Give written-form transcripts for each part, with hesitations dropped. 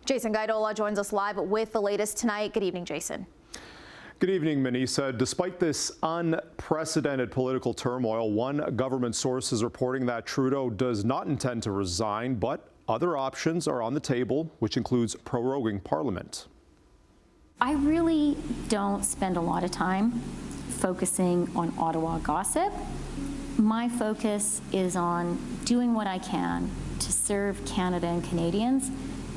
Jason Guidola joins us live with the latest tonight. Good evening, Jason. Good evening, Manisa. Despite this unprecedented political turmoil, one government source is reporting that Trudeau does not intend to resign, but other options are on the table, which includes proroguing Parliament. I really don't spend a lot of time focusing on Ottawa gossip. My focus is on doing what I can to serve Canada and Canadians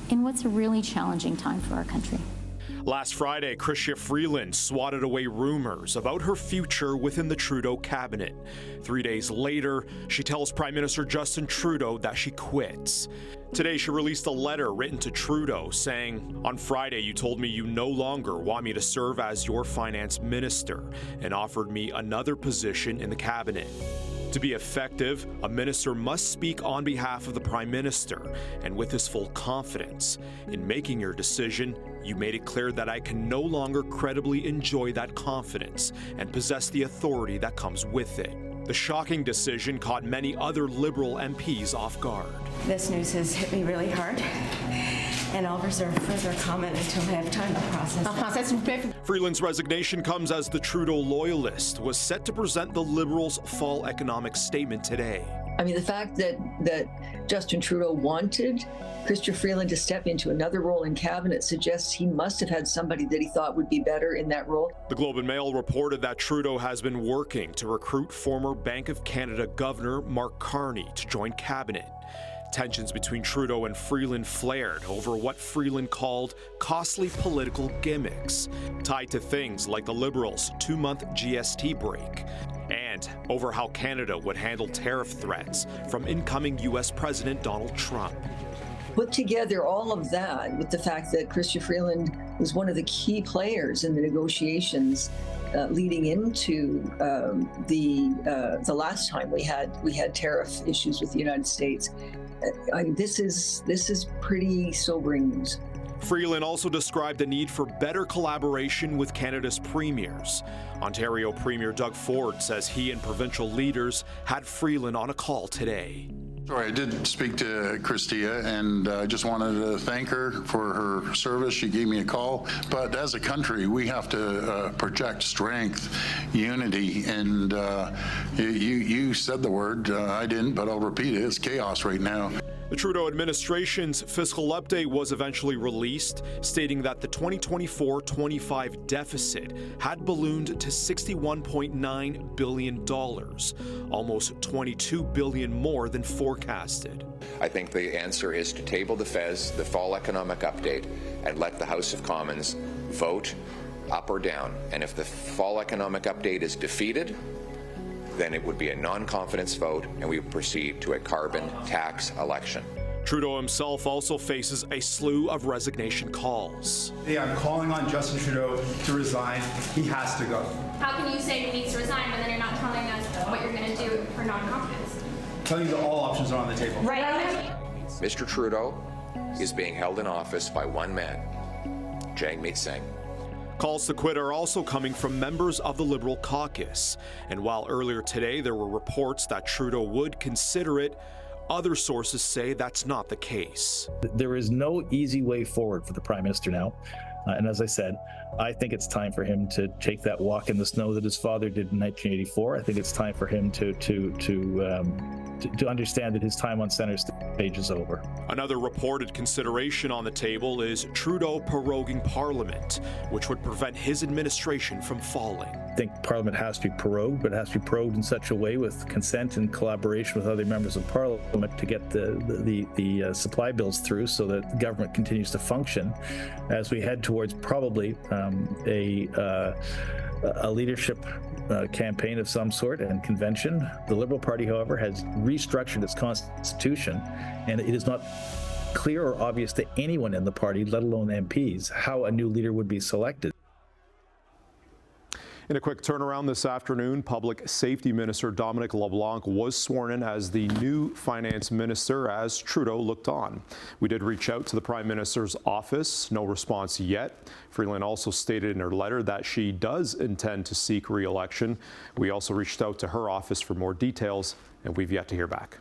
in what's a really challenging time for our country. Last Friday, Chrystia Freeland swatted away rumors about her future within the Trudeau cabinet. 3 days later, she tells Prime Minister Justin Trudeau that she quits. Today, she released a letter written to Trudeau saying, "On Friday, you told me you no longer want me to serve as your finance minister and offered me another position in the cabinet. To be effective, a minister must speak on behalf of the Prime Minister and with his full confidence. In making your decision, you made it clear that I can no longer credibly enjoy that confidence and possess the authority that comes with it." The shocking decision caught many other Liberal MPs off guard. This news has hit me really hard, and I'll reserve further comment until I have time to process it. Freeland's resignation comes as the Trudeau loyalist was set to present the Liberals' fall economic statement today. I mean, the fact that Justin Trudeau wanted Chrystia Freeland to step into another role in cabinet suggests he must have had somebody that he thought would be better in that role. The Globe and Mail reported that Trudeau has been working to recruit former Bank of Canada Governor Mark Carney to join cabinet. Tensions between Trudeau and Freeland flared over what Freeland called costly political gimmicks, tied to things like the Liberals' 2-month GST break, and over how Canada would handle tariff threats from incoming U.S. President Donald Trump. Put together all of that with the fact that Chrystia Freeland was one of the key players in the negotiations leading into the last time we had tariff issues with the United States. This is pretty sobering news. Freeland also described the need for better collaboration with Canada's premiers. Ontario Premier Doug Ford says he and provincial leaders had Freeland on a call today. Sorry, I did speak to Chrystia, and I just wanted to thank her for her service. She gave me a call. But as a country, we have to project strength, unity, and you said the word. I didn't, but I'll repeat it. It's chaos right now. The Trudeau administration's fiscal update was eventually released, stating that the 2024-25 deficit had ballooned to $61.9 billion, almost $22 billion more than forecasted. I think the answer is to table the FES, the fall economic update, and let the House of Commons vote up or down. And if the fall economic update is defeated, then it would be a non-confidence vote and we would proceed to a carbon tax election. Trudeau himself also faces a slew of resignation calls. Hey, I'm calling on Justin Trudeau to resign. He has to go. How can you say he needs to resign when then you're not telling us what you're going to do for non-confidence? Telling you that all options are on the table. Right. Mr. Trudeau is being held in office by one man, Jagmeet Singh. Calls to quit are also coming from members of the Liberal caucus. And while earlier today there were reports that Trudeau would consider it, other sources say that's not the case. There is no easy way forward for the Prime Minister now. And as I said, I think it's time for him to take that walk in the snow that his father did in 1984. I think it's time for him to understand that his time on center stage is over. Another reported consideration on the table is Trudeau proroguing Parliament, which would prevent his administration from falling. I think Parliament has to be prorogued, but it has to be prorogued in such a way with consent and collaboration with other members of Parliament to get the supply bills through so that the government continues to function as we head towards probably a leadership campaign of some sort and convention. The Liberal Party, however, has restructured its constitution, and it is not clear or obvious to anyone in the party, let alone MPs, how a new leader would be selected. In a quick turnaround this afternoon, Public Safety Minister Dominic LeBlanc was sworn in as the new finance minister as Trudeau looked on. We did reach out to the Prime Minister's office, no response yet. Freeland also stated in her letter that she does intend to seek re-election. We also reached out to her office for more details, and we've yet to hear back.